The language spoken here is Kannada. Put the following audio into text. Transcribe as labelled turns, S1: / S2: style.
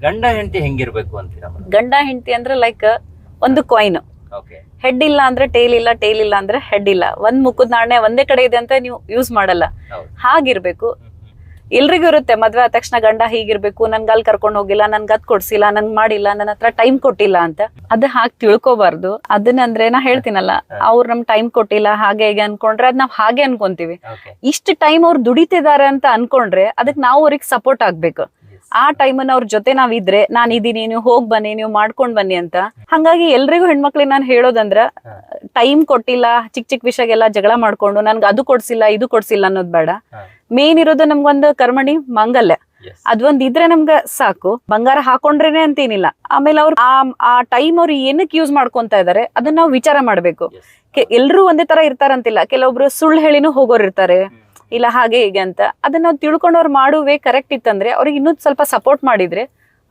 S1: ಗಂಡ ಹೆಂಡತಿ ಹೆಂಗಿರ್ಬೇಕು ಅಂತೀರಾ ಮೇಡಮ್?
S2: ಗಂಡ ಹೆಂಡತಿ ಅಂದ್ರೆ ಲೈಕ್ ಒಂದು ಕಾಯಿನ್,
S1: ಓಕೆ.
S2: ಹೆಡ್ ಇಲ್ಲ ಅಂದ್ರೆ ಟೇಲ್ ಇಲ್ಲ, ಟೇಲ್ ಇಲ್ಲ ಅಂದ್ರೆ ಹೆಡ್ ಇಲ್ಲ. ಒಂದ್ ಮುಖದ ನಾಣ್ಯ ಒಂದೇ ಕಡೆ ಇದೆ ಅಂತ ನೀವು ಯೂಸ್ ಮಾಡಲ್ಲ,
S1: ಹೌದು.
S2: ಹಾಗಿರ್ಬೇಕು. ಎಲ್ರಿಗೂ ಇರುತ್ತೆ ಮದ್ವೆ ಆದ ತಕ್ಷಣ ಗಂಡ ಹೀಗಿರ್ಬೇಕು, ನನ್ಗೆ ಅಲ್ಲಿ ಕರ್ಕೊಂಡು ಹೋಗಿಲ್ಲ, ನನ್ಗೆ ಅದ್ ಕೊಡ್ಸಿಲ್ಲ, ನನ್ಗೆ ಮಾಡಿಲ್ಲ, ನನ್ನ ಹತ್ರ ಟೈಮ್ ಕೊಟ್ಟಿಲ್ಲ ಅಂತ. ಅದ್ ಹಾಗೆ ತಿಳ್ಕೊಬಾರ್ದು. ಅದನ್ನಂದ್ರೆ ನಾ ಹೇಳ್ತೀನಲ್ಲ, ಅವ್ರು ನಮ್ ಟೈಮ್ ಕೊಟ್ಟಿಲ್ಲ ಹಾಗೆ ಹೀಗೆ ಅನ್ಕೊಂಡ್ರೆ ಅದ್ ನಾವ್ ಹಾಗೆ ಅನ್ಕೊಂತೀವಿ.
S1: ಓಕೆ.
S2: ಇಷ್ಟು ಟೈಮ್ ಅವ್ರು ದುಡಿತಿದಾರೆ ಅಂತ ಅನ್ಕೊಂಡ್ರೆ ಅದಕ್ ನಾವು ಅವ್ರಿಗೆ ಸಪೋರ್ಟ್ ಆಗ್ಬೇಕು. ಆ ಟೈಮನ್ನ ಅವ್ರ ಜೊತೆ ನಾವ್ ಇದ್ರೆ, ನಾನ್ ಇದೀನಿ, ನೀವು ಹೋಗ್ ಬನ್ನಿ, ನೀವು ಮಾಡ್ಕೊಂಡ್ ಬನ್ನಿ ಅಂತ. ಹಂಗಾಗಿ ಎಲ್ರಿಗೂ ಹೆಣ್ಮಕ್ಳಿಗೆ ನಾನು ಹೇಳೋದಂದ್ರ, ಟೈಮ್ ಕೊಟ್ಟಿಲ್ಲ, ಚಿಕ್ಕ ಚಿಕ್ಕ ವಿಷಯಗೆಲ್ಲ ಜಗಳ ಮಾಡ್ಕೊಂಡು ನನ್ಗೆ ಅದು ಕೊಡ್ಸಿಲ್ಲ ಇದು ಕೊಡ್ಸಿಲ್ಲ ಅನ್ನೋದ್ ಬೇಡ. ಮೇನ್ ಇರೋದು ನಮ್ಗೊಂದು ಕರ್ಮಣಿ ಮಾಂಗಲ್ಯ, ಅದೊಂದ್ ಇದ್ರೆ ನಮ್ಗ ಸಾಕು. ಬಂಗಾರ ಹಾಕೊಂಡ್ರೇನೆ ಅಂತೇನಿಲ್ಲ. ಆಮೇಲೆ ಅವ್ರು ಆ ಟೈಮ್ ಅವ್ರು ಏನಕ್ಕೆ ಯೂಸ್ ಮಾಡ್ಕೊಂತ ಇದಾರೆ ಅದನ್ನ ನಾವು ವಿಚಾರ ಮಾಡ್ಬೇಕು. ಎಲ್ರು ಒಂದೇ ತರ ಇರ್ತಾರಂತಿಲ್ಲ, ಕೆಲವೊಬ್ರು ಸುಳ್ಳು ಹೇಳಿನೂ ಹೋಗೋರ್ ಇರ್ತಾರೆ, ಇಲ್ಲ ಹಾಗೆ ಹೀಗೆ ಅಂತ. ಅದನ್ನ ನಾವು ತಿಳ್ಕೊಂಡವ್ರು ಮಾಡುವೆ ಕರೆಕ್ಟ್ ಇತ್ತಂದ್ರೆ ಅವ್ರಿಗೆ ಇನ್ನೂ ಸ್ವಲ್ಪ ಸಪೋರ್ಟ್ ಮಾಡಿದ್ರೆ